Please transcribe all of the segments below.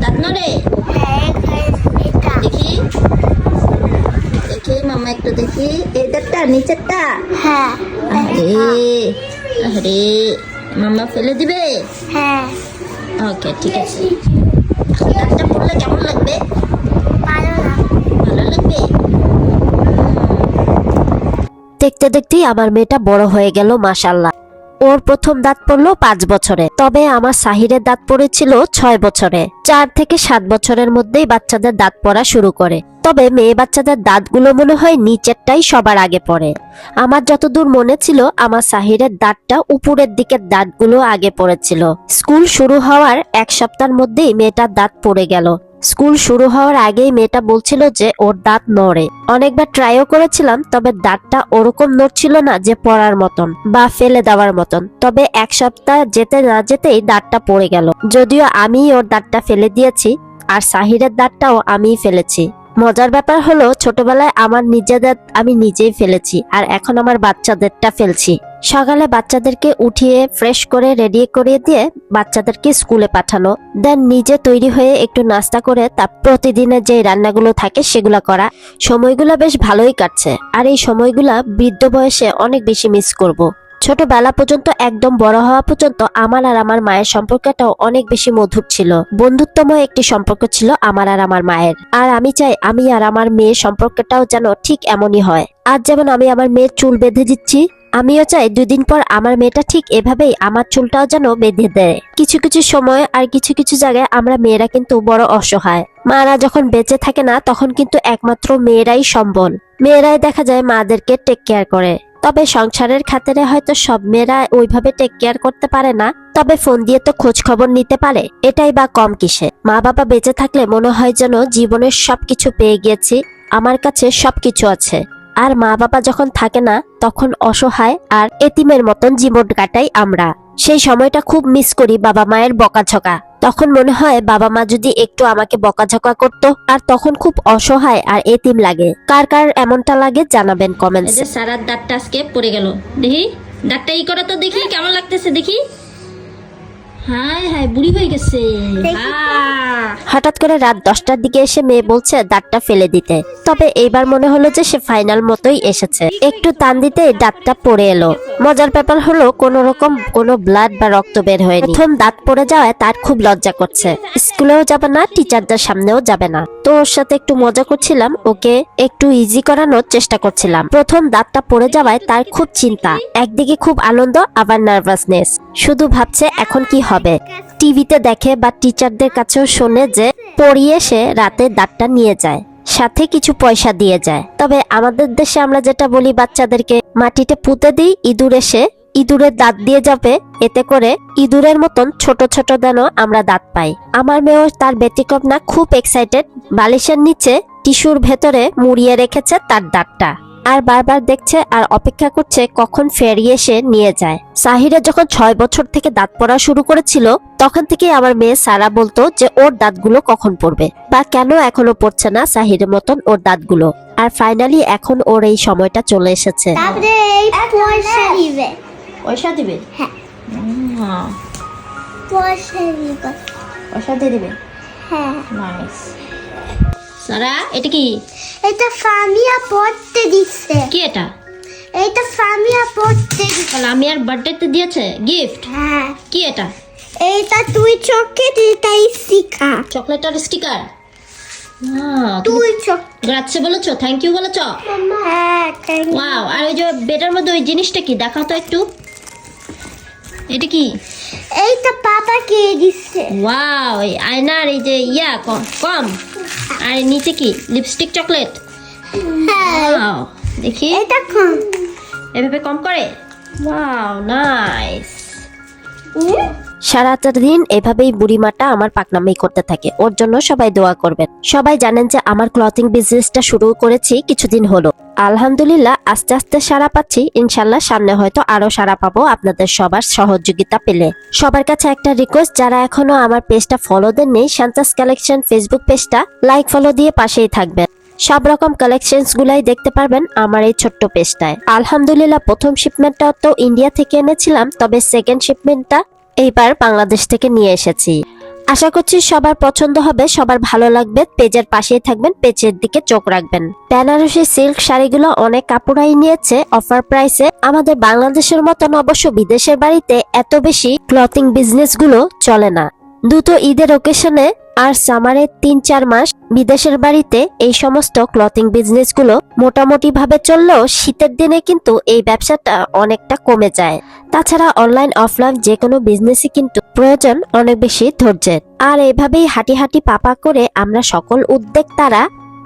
দাঁত নড়ে? দেখি দেখি মামা একটু দেখি। এই দাঁতটা নিচেরটা? হ্যাঁ। আরে আরে মামা ফেলে দিবে? হ্যাঁ। ওকে ঠিক আছে। দাঁতটা পড়লে কেমন লাগবে? ভালো না। ভালো লাগবে। দেখতে দেখতেই আমার মেয়েটা বড় হয়ে গেল মাশাআল্লাহ। ওর প্রথম দাঁত পড়লো 5 বছরে, তবে আমার সাহিরের দাঁত পড়েছিল 6 বছরে। 4 থেকে 7 বছরের মধ্যেই বাচ্চাদের দাঁত পড়া শুরু করে। তবে মেয়ে বাচ্চাদের দাঁতগুলো মনে হয় নিচেরটাই সবার আগে পড়ে। আমার যতদূর মনে ছিল আমার সাহিরের দাঁতটা উপরের দিকের দাঁতগুলো আগে পড়েছিল। স্কুল শুরু হওয়ার 1 সপ্তাহের মধ্যেই মেয়েটার দাঁত পড়ে গেল। স্কুল শুরু হওয়ার আগেই মেয়েটা বলছিল যে ওর দাঁত নড়ে। অনেকবার ট্রাইও করেছিলাম, তবে দাঁতটা ওরকম নড়ছিল না যে পড়ার মতন বা ফেলে দেওয়ার মতন। তবে 1 সপ্তাহ যেতে না যেতেই দাঁতটা পড়ে গেল। যদিও আমি ওর দাঁতটা ফেলে দিয়েছি, আর সাহিরের দাঁতটাও আমিই ফেলেছি। মজার ব্যাপার হলো ছোটবেলায় আমার নিজেদের আমি নিজেই ফেলেছি, আর এখন আমার বাচ্চাদেরটা ফেলছি। সকালে বাচ্চাদেরকে উঠিয়ে ফ্রেশ করে রেডি করিয়ে দিয়ে বাচ্চাদেরকে স্কুলে পাঠানো, দেন নিজে তৈরি হয়ে একটু নাস্তা করে তার প্রতিদিনের যে রান্নাগুলো থাকে সেগুলো করা। সময়গুলো বেশ ভালোই কাটছে, আর এই সময়গুলা বৃদ্ধ বয়সে অনেক বেশি মিস করব। ছোটবেলা পর্যন্ত একদম বড় হওয়া পর্যন্ত আমার আর আমার মায়ের সম্পর্কটাও অনেক বেশি মধুর ছিল। বন্ধুত্বময় একটি সম্পর্ক ছিল আমার আর আমার মায়ের। আর আমি চাই আমি আর আমার মেয়ের সম্পর্কটাও যেন ঠিক এমনই হয়। আজ যেমন আমি আমার মেয়ের চুল বেঁধে দিচ্ছি, আমিও চাই 2 দিন পর আমার মেয়েটা ঠিক এভাবেই আমার চুলটাও যেন বেঁধে দেয়। কিছু কিছু সময় আর কিছু কিছু জায়গায় আমরা মেয়েরা কিন্তু বড় অসহায়। মারা যখন বেঁচে থাকে না তখন কিন্তু একমাত্র মেয়েরাই সম্বল। মেয়েরাই দেখা যায় মাদেরকে টেক কেয়ার করে। তবে সংসারের খাতিরে হয়তো সব মেয়েরা ওইভাবে টেক কেয়ার করতে পারে না, তবে ফোন দিয়ে তো খোঁজ খবর নিতে পারে, এটাই বা কম কিসে। মা বাবা বেঁচে থাকলে মনে হয় যেন জীবনের সবকিছু পেয়ে গিয়েছি, আমার কাছে সবকিছু আছে। আর মা বাবা যখন থাকে না তখন অসহায় আর এতিমের মতন জীবন কাটাই আমরা। সেই সময়টা খুব মিস করি বাবা মায়ের বকাঝকা। তখন মনে হয় বাবা মা যদি একটু আমাকে বকাঝকা করতো। আর তখন খুব অসহায় আর এতিম লাগে। কার কার এমনটা লাগে জানাবেন এই কমেন্টসে। যে সারার দাঁতটা আজকে পড়ে গেল। দেখি দাঁতটা ই করে তো দেখি কেমন লাগতেছে দেখি। হায় হায় বুড়ি হয়ে গেছে। হঠাৎ করে রাত 10টার দিকে এসে মেয়ে বলছে দাঁতটা ফেলে দিতে। তবে এইবার মনে হলো যে সে ফাইনাল মতোই এসেছে। একটু টান দিতে দাঁতটা পড়ে এলো। মজার ব্যাপার হলো কোনো রকম কোনো ব্লাড বা রক্ত বের হয়নি। প্রথম দাঁত পড়ে যাওয়ায় তার খুব লজ্জা করছে। স্কুলেও যাবে না, টিচারদের সামনেও যাবে না। তো ওর সাথে একটু মজা করছিলাম, ওকে একটু ইজি করানোর চেষ্টা করছিলাম। প্রথম দাঁতটা পড়ে যাওয়ায় তার খুব চিন্তা, একদিকে খুব আনন্দ আবার নার্ভাসনেস। শুধু ভাবছে এখন কি হবে। টিভিতে দেখে বা টিচারদের কাছেও শোনে যে পড়িয়ে সে রাতে দাঁতটা নিয়ে যায়, সাথে কিছু পয়সা দিয়ে যায়। তবে আমাদের দেশে আমরা যেটা বলি বাচ্চাদেরকে, মাটিতে পুঁতে দিই, ইঁদুর এসে ইঁদুরের দাঁত দিয়ে যাবে, এতে করে ইঁদুরের মতন ছোট ছোট যেন আমরা দাঁত পাই। আমার মেয়েও তার ব্যতিক্রম না, খুব এক্সাইটেড। বালিশের নিচে টিস্যুর ভেতরে মুড়িয়ে রেখেছে তার দাঁতটা, আর বারবার দেখছে আর অপেক্ষা করছে কখন ফেরিয়ে এসে নিয়ে যায়। সাহিরা যখন 6 বছর থেকে দাঁত পড়া শুরু করেছিল তখন থেকে আমার মেয়ে সারা বলতো যে ওর দাঁতগুলো কখন পড়বে, বা কেন এখনো পড়ছে না সাহিরের মতন ওর দাঁতগুলো। আর ফাইনালি এখন ওর এই সময়টা চলে এসেছে। তারপরে এই পয়সা দিবে। পয়সা দিবে? হ্যাঁ। পয়সা দিবে। পয়সা দিয়ে দিবে? হ্যাঁ। নাইস। সারা এটা কি? এটা ফামিয়া পড়তে দিচ্ছে। কি এটা? এটা ফামিয়া পড়তে দিচ্ছে। তাহলে আমি আর বার্থডেতে দিয়েছে গিফট? হ্যাঁ। কি এটা? এটা তুই চকলেট, এটাই শিখা। চকলেটের স্টিকার? তুই চক। গ্রাচ্ছে বলেছো, থ্যাংক ইউ বলেছো? হ্যাঁ। ওয়াও। আর ওই যে বেডের মধ্যে ওই জিনিসটা কি দেখাও তো একটু। এটা কি? এইটা পাপাকে দিচ্ছে। ওয়াও, এই আয়নার এই যে ইয়া কম। আর নিচে কি লিপস্টিক চকলেট? হ্যাঁ। ওয়াও, দেখি এটা কম। এভাবে কম করে? Wow nice. সারাটা দিন এভাবেই বুড়িমাটা আমার পাকনামি করতে থাকে। ওর জন্য সবাই দোয়া করবেন। সবাই জানেন যে আমার ক্লথিং বিজনেসটা শুরু করেছি কিছুদিন হলো। আলহামদুলিল্লাহ আস্তে আস্তে সাড়া পাচ্ছি। ইনশাল্লাহ সামনে হয়তো আরো সাড়া পাবো আপনাদের সবার সহযোগিতা পেলে। সবার কাছে একটা রিকোয়েস্ট, যারা এখনো আমার পেজটা ফলো দেননি, শান্তাস কালেকশন ফেসবুক পেজটা লাইক ফলো দিয়ে পাশেই থাকবেন। সব রকম কালেকশনস গুলাই দেখতে পারবেন আমার এই ছোট্ট পেজটায়। আলহামদুলিল্লাহ প্রথম শিপমেন্টটা তো ইন্ডিয়া থেকে এনেছিলাম, তবে সেকেন্ড শিপমেন্টটা এইবার বাংলাদেশ থেকে নিয়ে এসেছি। আশা করছি সবার পছন্দ হবে, সবার ভালো লাগবে। পেজের পাশেই থাকবেন, পেজের দিকে চোখ রাখবেন। বেনারসি সিল্ক শাড়িগুলো অনেক কাপড়াই নিয়েছে অফার প্রাইসে। আমাদের বাংলাদেশের মতন অবশ্য বিদেশের বাড়িতে এত বেশি ক্লথিং বিজনেস গুলো চলে না। দুটো ঈদের ওকেশনে আর সামারের ৩-৪ মাস বিদেশের বাড়িতে এই সমস্ত ক্লথিং বিজনেস গুলো মোটামুটি ভাবে চললেও শীতের দিনে কিন্তু এই ব্যবসাটা অনেকটা কমে যায়। তাছাড়া অনলাইন অফলাইন যে কোনো বিজনেসই কিন্তু প্রয়োজন অনেক বেশি ধৈর্যের। আর এভাবেই হাঁটি হাঁটি পাপা করে আমরা সকল উদ্যোক্তারা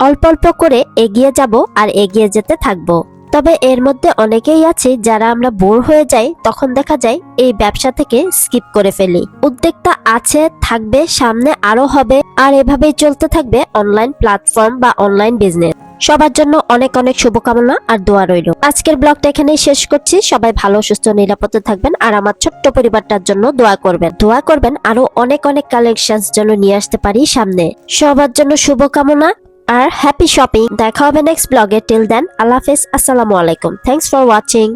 অল্প অল্প করে এগিয়ে যাব আর এগিয়ে যেতে থাকবো। তবে এর মধ্যে অনেকেই আছে যারা আমরা বোর হয়ে যাই, তখন দেখা যায় এই ব্যবসা থেকে স্কিপ করে ফেলি। উদ্যোক্তা আছে, থাকবে, সামনে আরো হবে, আর এভাবেই চলতে থাকবে অনলাইন প্ল্যাটফর্ম বা অনলাইন বিজনেস। সবার জন্য অনেক অনেক শুভকামনা আর দোয়া রইল। আজকের ব্লগটা এখানেই শেষ করছি। সবাই ভালো, সুস্থ, নিরাপদে থাকবেন আর আমার ছোট্ট পরিবারটার জন্য দোয়া করবেন আরো অনেক অনেক কালেকশনস যেন নিয়ে আসতে পারি সামনে। সবার জন্য শুভকামনা আর হ্যাপি শপিং। দেখা হবে নেক্সট ব্লগে। টিল দেন, আল্লাহ হাফেজ, আসসালামু আলাইকুম। Thanks for watching.